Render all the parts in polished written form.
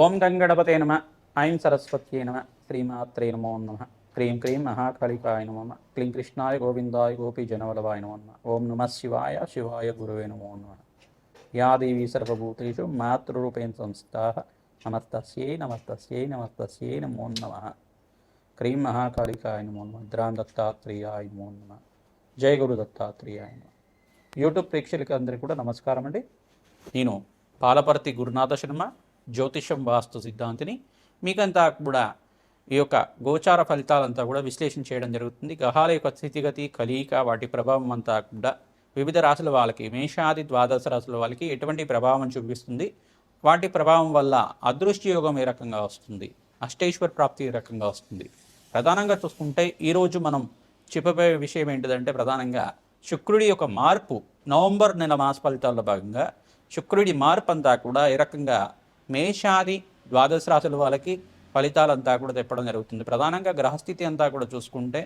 ఓం గంగణపతే నమ. ఐం సరస్వత్యై నమ. శ్రీమాత్రే నమో నమ. క్రీం క్రీం మహాకాళికాయ నమ. క్లీం కృష్ణాయ గోవిందాయ గోపీజనవల్లభాయ నమో నమ. ఓం నమ శివాయ శివాయ గురువే నమో నమ. యా దేవీ సర్వభూతేషు మాతృరూపేణ సంస్థితాః నమస్తస్యై నమస్తస్యై నమస్తస్యై నమో నమ. క్రీం మహాకాళికాయ నమో నమ. ద్రాం దత్తాత్రేయాయ నమో నమ. జయ గురు దత్తాత్రేయాయ నమ. యూట్యూబ్ ప్రేక్షకులకి అందరికీ కూడా నమస్కారం అండి. నేను పాలపర్తి గురునాథ శర్మ, జ్యోతిషం వాస్తు సిద్ధాంతిని. మీకంతా కూడా ఈ యొక్క గోచార ఫలితాలంతా కూడా విశ్లేషణ చేయడం జరుగుతుంది. గ్రహాల యొక్క స్థితిగతి, కలయిక, వాటి ప్రభావం అంతా కూడా వివిధ రాశుల వాళ్ళకి, మేషాది ద్వాదశ రాశుల వాళ్ళకి ఎటువంటి ప్రభావం చూపిస్తుంది, వాటి ప్రభావం వల్ల అదృష్టి యోగం ఏ రకంగా వస్తుంది, అష్టైశ్వర ప్రాప్తి ఏ రకంగా వస్తుంది. ప్రధానంగా చూసుకుంటే ఈరోజు మనం చెప్పబోయే విషయం ఏంటిదంటే, ప్రధానంగా శుక్రుడి యొక్క మార్పు, నవంబర్ నెల మాస ఫలితాల్లో భాగంగా శుక్రుడి మార్పు అంతా కూడా ఏ రకంగా మేషాది ద్వాదశ రాశుల వాళ్ళకి ఫలితాలంతా కూడా తెప్పడం జరుగుతుంది. ప్రధానంగా గ్రహస్థితి అంతా కూడా చూసుకుంటే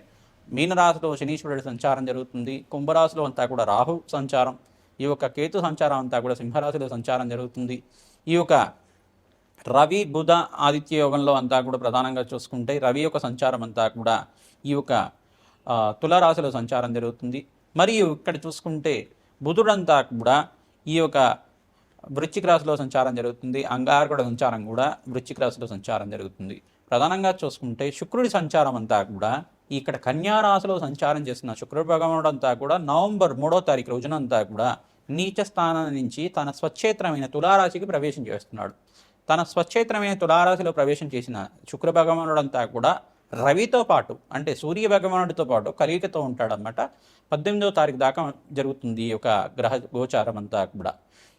మీనరాశిలో శనీశ్వరుడి సంచారం జరుగుతుంది. కుంభరాశిలో అంతా కూడా రాహు సంచారం, ఈ యొక్క కేతు సంచారం అంతా కూడా సింహరాశిలో సంచారం జరుగుతుంది. ఈ యొక్క రవి బుధ ఆదిత్య యోగంలో అంతా కూడా ప్రధానంగా చూసుకుంటే రవి యొక్క సంచారం అంతా కూడా ఈ యొక్క తులారాశిలో సంచారం జరుగుతుంది. మరియు ఇక్కడ చూసుకుంటే బుధుడంతా కూడా ఈ యొక్క వృశ్చిక రాశిలో సంచారం జరుగుతుంది. అంగారకుడ సంచారం కూడా వృశ్చిక రాశిలో సంచారం జరుగుతుంది. ప్రధానంగా చూసుకుంటే శుక్రుడి సంచారం అంతా కూడా ఇక్కడ కన్యా రాశిలో సంచారం చేస్తున్న శుక్రుడు భగవానుడు అంతా కూడా నవంబర్ 3వ తారీఖు రోజునంతా కూడా నీచ స్థానం నుంచి తన స్వచ్ఛేత్రమైన తులారాశికి ప్రవేశం చేస్తున్నాడు. తన స్వచ్ఛేత్రమైన తులారాశిలో ప్రవేశం చేసిన శుక్ర భగవానుడు అంతా కూడా రవితో పాటు, అంటే సూర్య భగవానుడితో పాటు కలియికతో ఉంటాడన్నమాట. 18వ తారీఖు దాకా జరుగుతుంది ఈ యొక్క గ్రహ గోచారం అంతా కూడా.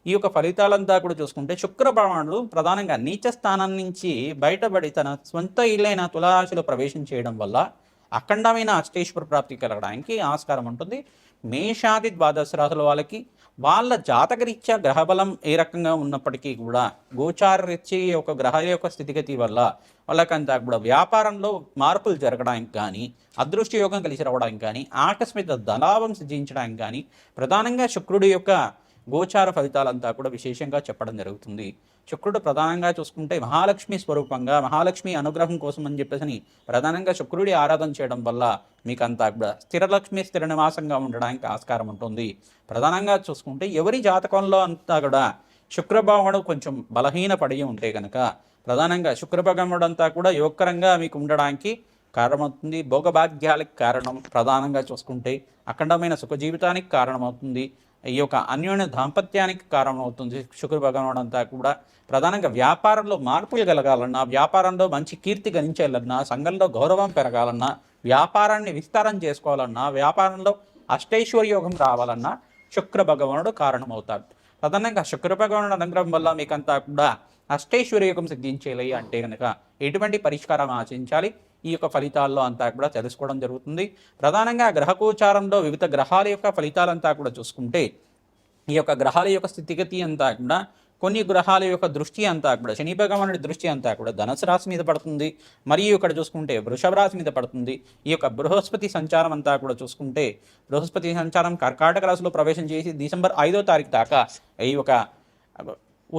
ఈ యొక్క ఫలితాలంతా కూడా చూసుకుంటే శుక్ర భగవానుడు ప్రధానంగా నీచ స్థానం నుంచి బయటపడి తన సొంత ఇల్లైన తులారాశిలో ప్రవేశం చేయడం వల్ల అఖండమైన అష్టైశ్వర ప్రాప్తి కలగడానికి ఆస్కారం ఉంటుంది. మేషాది ద్వాదశ రాశుల వాళ్ళకి వాళ్ళ జాతకరీత్యా గ్రహబలం ఏ రకంగా ఉన్నప్పటికీ కూడా గోచారరీత్యా యొక్క గ్రహాల యొక్క స్థితిగతి వల్ల వాళ్ళకంతా కూడా వ్యాపారంలో మార్పులు జరగడానికి కానీ, అదృష్ట యోగం కలిసి రావడానికి కానీ, ఆకస్మిక ధనాభం సిద్ధించడానికి కానీ ప్రధానంగా శుక్రుడి యొక్క గోచార ఫలితాలంతా కూడా విశేషంగా చెప్పడం జరుగుతుంది. శుక్రుడు ప్రధానంగా చూసుకుంటే మహాలక్ష్మి స్వరూపంగా, మహాలక్ష్మి అనుగ్రహం కోసం అని చెప్పేసి ప్రధానంగా శుక్రుడి ఆరాధన చేయడం వల్ల మీకంతా కూడా స్థిరలక్ష్మి స్థిర నివాసంగా ఉండడానికి ఆస్కారం ఉంటుంది. ప్రధానంగా చూసుకుంటే ఎవరి జాతకంలో అంతా కూడా శుక్రభగవానుడు కొంచెం బలహీన పడి ఉంటే కనుక ప్రధానంగా శుక్రభగవానుడు అంతా కూడా యోగకరంగా మీకు ఉండడానికి కారణమవుతుంది. భోగభాగ్యాలకు కారణం, ప్రధానంగా చూసుకుంటే అఖండమైన సుఖ జీవితానికి కారణమవుతుంది. ఈ యొక్క అన్యోన్య దాంపత్యానికి కారణమవుతుంది శుక్ర భగవానుడు అంతా కూడా. ప్రధానంగా వ్యాపారంలో మార్పులు కలగాలన్నా, వ్యాపారంలో మంచి కీర్తి గణించాలన్నా, సంఘంలో గౌరవం పెరగాలన్నా, వ్యాపారాన్ని విస్తారం చేసుకోవాలన్నా, వ్యాపారంలో అష్టైశ్వర్య యోగం రావాలన్నా శుక్ర భగవానుడు కారణమవుతాడు. ప్రధానంగా శుక్ర భగవానుడు అనుగ్రహం వల్ల మీకంతా కూడా అష్టైశ్వర్య యోగం సిద్ధించేయాలి అంటే కనుక ఎటువంటి పరిష్కారం ఆచరించాలి, ఈ యొక్క ఫలితాల్లో అంతా కూడా తెలుసుకోవడం జరుగుతుంది. ప్రధానంగా గ్రహగోచారంలో వివిధ గ్రహాల యొక్క ఫలితాలంతా కూడా చూసుకుంటే ఈ యొక్క గ్రహాల యొక్క స్థితిగతి అంతా కూడా కొన్ని గ్రహాల యొక్క దృష్టి అంతా కూడా శని భగవానుడి దృష్టి అంతా కూడా ధనుసు రాశి మీద పడుతుంది. మరియు ఇక్కడ చూసుకుంటే వృషభ రాశి మీద పడుతుంది. ఈ యొక్క బృహస్పతి సంచారం అంతా కూడా చూసుకుంటే బృహస్పతి సంచారం కర్కాటక రాశిలో ప్రవేశం చేసి డిసెంబర్ 5వ తారీఖు దాకా ఈ యొక్క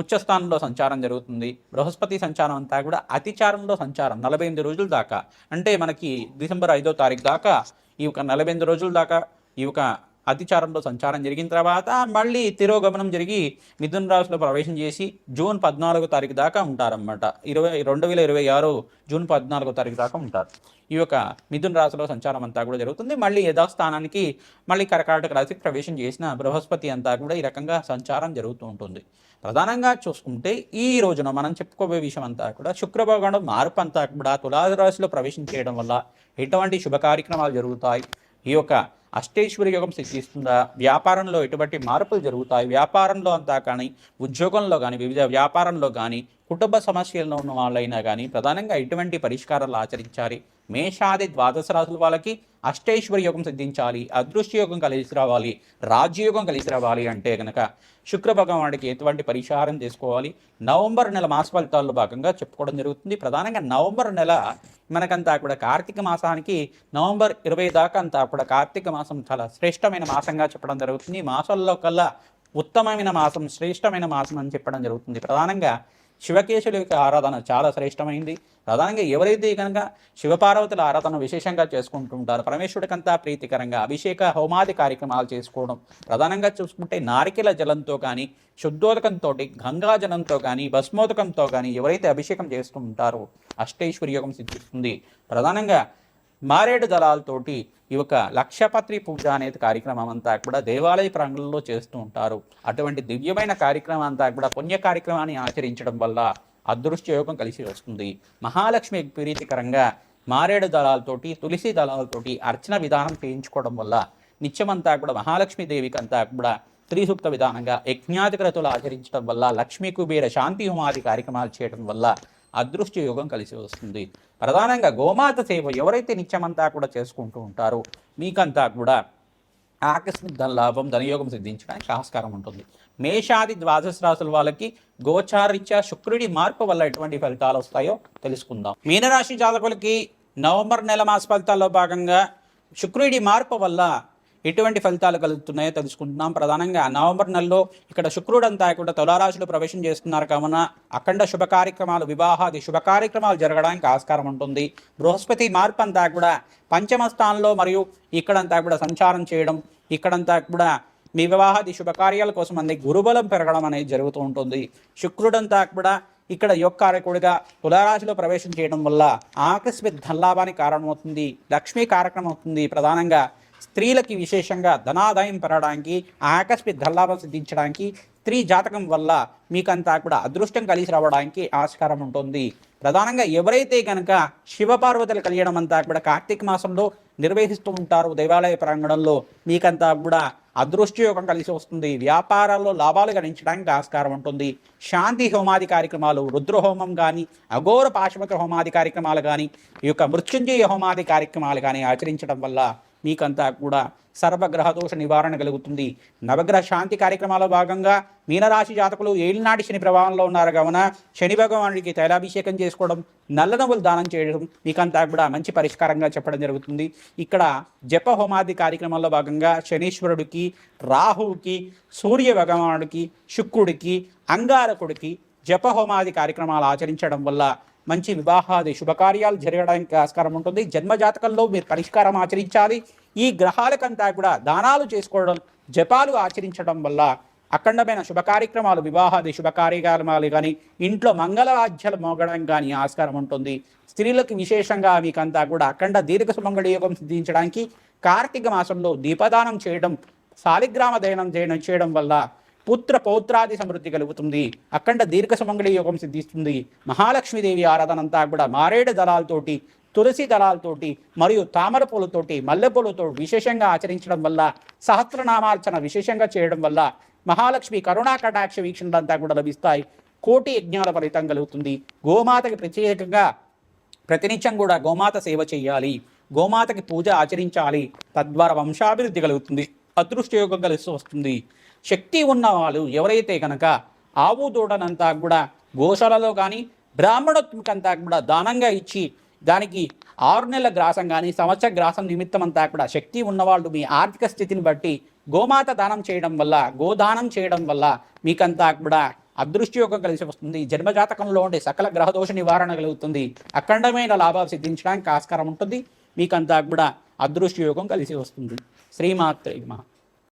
ఉచ్చస్థానంలో సంచారం జరుగుతుంది. బృహస్పతి సంచారం అంతా కూడా అతిచారంలో సంచారం 48 రోజుల దాకా, అంటే మనకి డిసెంబర్ 5వ తారీఖు దాకా ఈ యొక్క 48 రోజుల దాకా ఈ యొక్క అతిచారంలో సంచారం జరిగిన తర్వాత మళ్ళీ తిరోగమనం జరిగి మిథున రాశిలో ప్రవేశం చేసి జూన్ 14వ తారీఖు దాకా ఉంటారన్నమాట. 2026 జూన్ 14వ తారీఖు దాకా ఉంటారు. ఈ యొక్క మిథున రాశిలో సంచారం అంతా కూడా జరుగుతుంది. మళ్ళీ యథాస్థానానికి మళ్ళీ కర్కాటక రాశికి ప్రవేశం చేసిన బృహస్పతి అంతా కూడా ఈ రకంగా సంచారం జరుగుతూ ఉంటుంది. ప్రధానంగా చూసుకుంటే ఈ రోజున మనం చెప్పుకోబోయే విషయం అంతా కూడా శుక్ర భగవానుడు మార్పు అంతా కూడా తులారాశిలో ప్రవేశం చేయడం వల్ల ఎటువంటి శుభ కార్యక్రమాలు జరుగుతాయి, ఈ యొక్క అష్టైశ్వర్య యోగం సిద్ధిస్తుందా, వ్యాపారంలో ఎటువంటి మార్పులు జరుగుతాయి, వ్యాపారంలో అంతా కానీ, ఉద్యోగంలో కానీ, వివిధ వ్యాపారంలో కానీ, కుటుంబ సమస్యల్లో ఉన్న వాళ్ళైనా కానీ ప్రధానంగా ఎటువంటి పరిష్కారాలు ఆచరించాలి, మేషాది ద్వాదశ రాశుల వాళ్ళకి అష్టైశ్వర్య యోగం సిద్ధించాలి, అదృష్ట యోగం కలిసి రావాలి, రాజ్యయోగం కలిసి రావాలి అంటే కనుక శుక్ర భగవానుడికి ఎటువంటి పరిహారం చేసుకోవాలి, నవంబర్ నెల మాస ఫలితాల్లో భాగంగా చెప్పుకోవడం జరుగుతుంది. ప్రధానంగా నవంబర్ నెల మనకంతా కూడా కార్తీక మాసానికి నవంబర్ 20 దాకా అంతా కూడా కార్తీక మాసం చాలా శ్రేష్టమైన మాసంగా చెప్పడం జరుగుతుంది. మాసాల్లో కల్లా ఉత్తమమైన మాసం, శ్రేష్టమైన మాసం అని చెప్పడం జరుగుతుంది. ప్రధానంగా శివకేశుల యొక్క ఆరాధన చాలా శ్రేష్టమైంది. ప్రధానంగా ఎవరైతే కనుక శివపార్వతుల ఆరాధన విశేషంగా చేసుకుంటూ ఉంటారో పరమేశ్వరుడికంతా ప్రీతికరంగా అభిషేక హోమాది కార్యక్రమాలు చేసుకోవడం, ప్రధానంగా చూసుకుంటే నారికెల జలంతో కానీ, శుద్ధోదకంతో, గంగా జలంతో కానీ, భస్మోదకంతో కానీ ఎవరైతే అభిషేకం చేస్తూ ఉంటారో అష్టైశ్వర్య యోగం సిద్ధిస్తుంది. ప్రధానంగా మారేడు దళాలతోటి ఈ యొక్క లక్షపత్రి పూజ అనేది కార్యక్రమం అంతా కూడా దేవాలయ ప్రాంగణంలో చేస్తూ ఉంటారు. అటువంటి దివ్యమైన కార్యక్రమం అంతా కూడా పుణ్య కార్యక్రమాన్ని ఆచరించడం వల్ల అదృష్ట యోగం కలిసి వస్తుంది. మహాలక్ష్మి ప్రీతికరంగా మారేడు దళాలతోటి, తులసి దళాలతోటి అర్చన విధానం చేయించుకోవడం వల్ల నిత్యమంతా కూడా మహాలక్ష్మీదేవికి అంతా కూడా త్రిసూక్త విధానంగా యజ్ఞాధికరతులు ఆచరించడం వల్ల, లక్ష్మీ కుబేర శాంతి హోమాది కార్యక్రమాలు చేయడం వల్ల అదృష్ట యోగం కలిసి వస్తుంది. ప్రధానంగా గోమాత సేవ ఎవరైతే నిత్యమంతా కూడా చేసుకుంటూ ఉంటారో మీకంతా కూడా ఆకస్మిక ధనలాభం, ధనయోగం సిద్ధించడానికి ఆస్కారం ఉంటుంది. మేషాది ద్వాదశ రాశుల వాళ్ళకి గోచారీత్యా శుక్రుడి మార్పు వల్ల ఎటువంటి ఫలితాలు వస్తాయో తెలుసుకుందాం. మీనరాశి జాతకులకి నవంబర్ నెల మాస ఫలితాల్లో భాగంగా శుక్రుడి మార్పు వల్ల ఎటువంటి ఫలితాలు కలుగుతున్నాయో తెలుసుకుంటున్నాం. ప్రధానంగా నవంబర్ నెలలో ఇక్కడ శుక్రుడు అంతా కూడా తులారాశిలో ప్రవేశం చేస్తున్నారు కావున అఖండ శుభ కార్యక్రమాలు, వివాహాది శుభ కార్యక్రమాలు జరగడానికి ఆస్కారం ఉంటుంది. బృహస్పతి మార్పు అంతా కూడా పంచమ స్థానంలో మరియు ఇక్కడంతా కూడా సంచారం చేయడం, ఇక్కడంతా కూడా మీ వివాహాది శుభకార్యాల కోసం అన్ని గురుబలం పెరగడం అనేది జరుగుతూ ఉంటుంది. శుక్రుడంతా కూడా ఇక్కడ యోగకారకుడిగా తులారాశిలో ప్రవేశం చేయడం వల్ల ఆకస్మిక ధనలాభానికి కారణమవుతుంది, లక్ష్మీ కార్యక్రమం అవుతుంది. ప్రధానంగా స్త్రీలకి విశేషంగా ధనాదాయం పెరగడానికి, ఆకస్మిక ధనలాభం సిద్ధించడానికి స్త్రీ జాతకం వల్ల మీకంతా కూడా అదృష్టం కలిసి రావడానికి ఆస్కారం ఉంటుంది. ప్రధానంగా ఎవరైతే కనుక శివపార్వతుల కళ్యాణం అంతా కూడా కార్తీక మాసంలో నిర్వహిస్తూ ఉంటారో దేవాలయ ప్రాంగణంలో మీకంతా కూడా అదృష్టయోగం కలిసి వస్తుంది. వ్యాపారాల్లో లాభాలు గణించడానికి ఆస్కారం ఉంటుంది. శాంతి హోమాది కార్యక్రమాలు, రుద్రహోమం కానీ, అఘోర పాశుపత హోమాది కార్యక్రమాలు కానీ, ఈ యొక్క మృత్యుంజయ హోమాది కార్యక్రమాలు కానీ ఆచరించడం వల్ల మీకంతా కూడా సర్వగ్రహ దోష నివారణ కలుగుతుంది. నవగ్రహ శాంతి కార్యక్రమాల భాగంగా మీనరాశి జాతకులు ఏలినాటి శని ప్రభావంలో ఉన్నారు కావున శని భగవానుడికి తైలాభిషేకం చేసుకోవడం, నల్ల నువ్వులు దానం చేయడం మీకంతా కూడా మంచి పరిష్కారంగా చెప్పడం జరుగుతుంది. ఇక్కడ జప హోమాది కార్యక్రమాల్లో భాగంగా శనీశ్వరుడికి, రాహువుకి, సూర్య భగవానుడికి, శుక్రుడికి, అంగారకుడికి జప హోమాది కార్యక్రమాలు ఆచరించడం వల్ల మంచి వివాహాది శుభకార్యాలు జరగడానికి ఆస్కారం ఉంటుంది. జన్మజాతకంలో మీరు పరిష్కారం ఆచరించాలి. ఈ గ్రహాలకంతా కూడా దానాలు చేసుకోవడం, జపాలు ఆచరించడం వల్ల అఖండమైన శుభ కార్యక్రమాలు, వివాహాది శుభ కార్యక్రమాలు కానీ, ఇంట్లో మంగళవాద్యాలు మోగడం కానీ ఆస్కారం ఉంటుంది. స్త్రీలకు విశేషంగా మీకంతా కూడా అఖండ దీర్ఘ సుమంగళ యోగం సిద్ధించడానికి కార్తీక మాసంలో దీపదానం చేయడం, శాలిగ్రామ దయనం చేయడం వల్ల పుత్ర పౌత్రాది సమృద్ధి కలుగుతుంది. అఖండ దీర్ఘ సుమంగళి యోగం సిద్ధిస్తుంది. మహాలక్ష్మీదేవి ఆరాధన అంతా కూడా మారేడు దళాలతోటి, తులసి దళాలతోటి మరియు తామర పూలతోటి, మల్లెపూలతో విశేషంగా ఆచరించడం వల్ల, సహస్రనామార్చన విశేషంగా చేయడం వల్ల మహాలక్ష్మి కరుణా కటాక్ష వీక్షణలంతా కూడా లభిస్తాయి. కోటి యజ్ఞాల ఫలితం కలుగుతుంది. గోమాతకి ప్రత్యేకంగా ప్రతినిత్యం కూడా గోమాత సేవ చేయాలి, గోమాతకి పూజ ఆచరించాలి. తద్వారా వంశాభివృద్ధి కలుగుతుంది, అదృష్టయోగం కలిసి వస్తుంది. శక్తి ఉన్న వాళ్ళు ఎవరైతే కనుక ఆవు దూడనంతా కూడా గోశాలలో కానీ బ్రాహ్మణోత్మకంతా కూడా దానంగా ఇచ్చి దానికి 6 నెలల గ్రాసం కానీ సంవత్సర గ్రాసం నిమిత్తం అంతా కూడా శక్తి ఉన్నవాళ్ళు మీ ఆర్థిక స్థితిని బట్టి గోమాత దానం చేయడం వల్ల, గోదానం చేయడం వల్ల మీకంతా కూడా అదృష్టయోగం కలిసి వస్తుంది. జన్మజాతకంలో ఉండే సకల గ్రహదోష నివారణ కలుగుతుంది. అఖండమైన లాభాలు సిద్ధించడానికి ఆస్కారం ఉంటుంది. మీకంతా కూడా అదృష్టయోగం కలిసి వస్తుంది. శ్రీమాత్రే నమః.